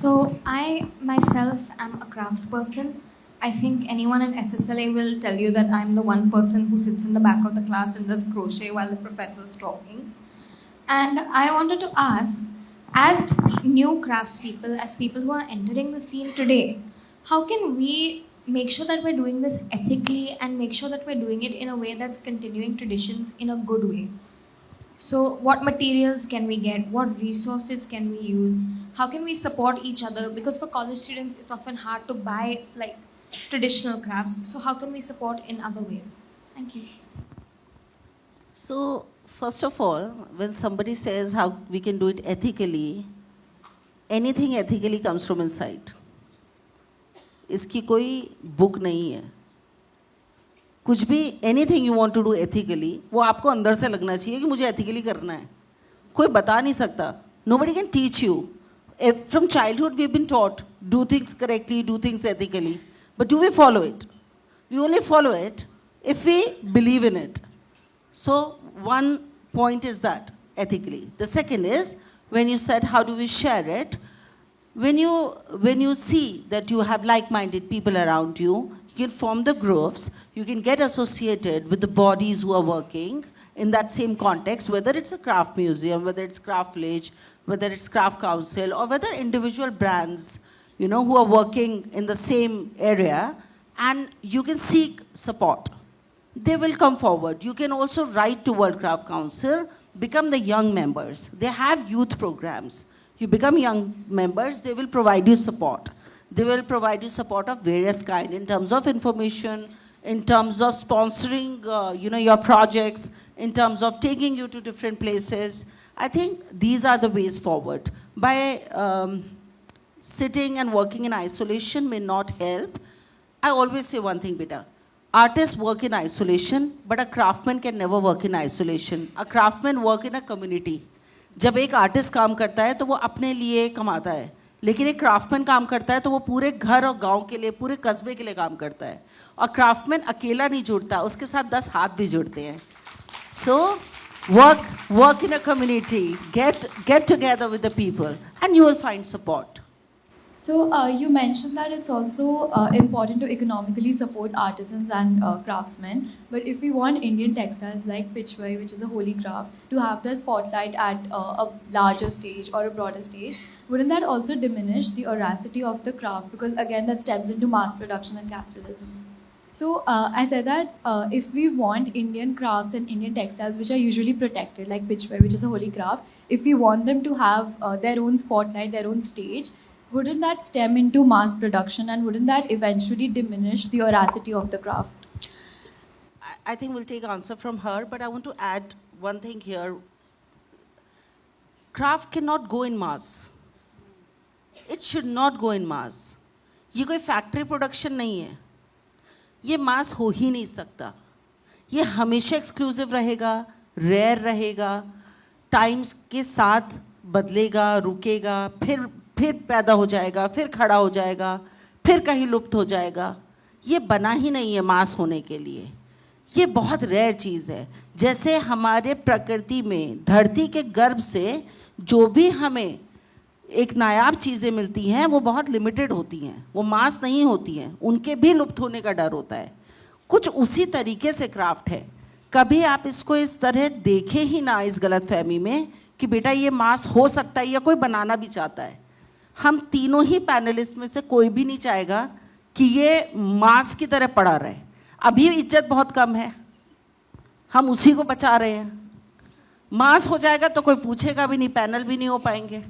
So I myself am a craft person. I think anyone in SSLA will tell you that I'm the one person who sits in the back of the class and does crochet while the professor's talking. And I wanted to ask, as new craftspeople, as people who are entering the scene today, how can we make sure that we're doing this ethically and make sure that we're doing it in a way that's continuing traditions in a good way? So, what materials can we get? What resources can we use? How can we support each other? Because for college students, it's often hard to buy like traditional crafts. So, how can we support in other ways? Thank you. So, first of all, when somebody says how we can do it ethically, anything ethically comes from inside. इसकी कोई book नहीं है. कुछ भी anything you want to do ethically वो आपको अंदर से लगना चाहिए कि मुझे एथिकली करना है. कोई बता नहीं सकता. Nobody can teach you. From childhood we have been taught do things correctly, do things ethically. But do we follow it? We only follow it if we believe in it. So one point is that ethically. The second is when you said how do we share it, when you see that you have like-minded people around you, you can form the groups, you can get associated with the bodies who are working in that same context, whether it's a craft museum, whether it's craft village, whether it's craft council, or whether individual brands, who are working in the same area, and you can seek support. They will come forward. You can also write to World Craft Council, become the young members. They have youth programs. You become young members, they will provide you support. They will provide you support of various kind in terms of information, in terms of sponsoring, your projects, in terms of taking you to different places. I think these are the ways forward. By sitting and working in isolation may not help. I always say one thing, beta. Artists work in isolation, but a craftsman can never work in isolation. A craftsman work in a community. जब एक artist काम करता है तो वो अपने लिए कमाता है, लेकिन एक क्राफ्टमैन काम करता है तो वो पूरे घर और गांव के लिए, पूरे कस्बे के लिए काम करता है. और क्राफ्टमैन अकेला नहीं जुड़ता, उसके साथ 10 हाथ भी जुड़ते हैं. सो work in a community, get together with the people, and you will find support. So you mentioned that it's also important to economically support artisans and craftsmen. But if we want Indian textiles like Pichwai, which is a holy craft, to have the spotlight at a larger stage or a broader stage, wouldn't that also diminish the veracity of the craft? Because again, that stems into mass production and capitalism. So I said that if we want Indian crafts and Indian textiles, which are usually protected, like Pichwai, which is a holy craft, if we want them to have their own spotlight, their own stage, wouldn't that stem into mass production and wouldn't that eventually diminish the veracity of the craft? I think we'll take answer from her, but I want to add one thing here. Craft cannot go in mass. It should not go in mass. ये कोई factory production नहीं है. ये मास हो ही नहीं सकता. ये हमेशा एक्सक्लूसिव रहेगा, रेयर रहेगा, टाइम्स के साथ बदलेगा, रुकेगा, फिर पैदा हो जाएगा, फिर खड़ा हो जाएगा, फिर कहीं लुप्त हो जाएगा. ये बना ही नहीं है मास होने के लिए. ये बहुत रेयर चीज़ है. जैसे हमारे प्रकृति में धरती के गर्भ से जो भी हमें एक नायाब चीज़ें मिलती हैं वो बहुत लिमिटेड होती हैं, वो मास नहीं होती हैं, उनके भी लुप्त होने का डर होता है. कुछ उसी तरीके से क्राफ्ट है. कभी आप इसको इस तरह देखें ही ना इस गलत फहमी में कि बेटा ये मास हो सकता है या कोई बनाना भी चाहता है. हम तीनों ही पैनलिस्ट में से कोई भी नहीं चाहेगा कि ये मास की तरह पड़ा रहे. अभी इज्जत बहुत कम है, हम उसी को बचा रहे हैं. मास हो जाएगा तो कोई पूछेगा भी नहीं, पैनल भी नहीं हो पाएंगे.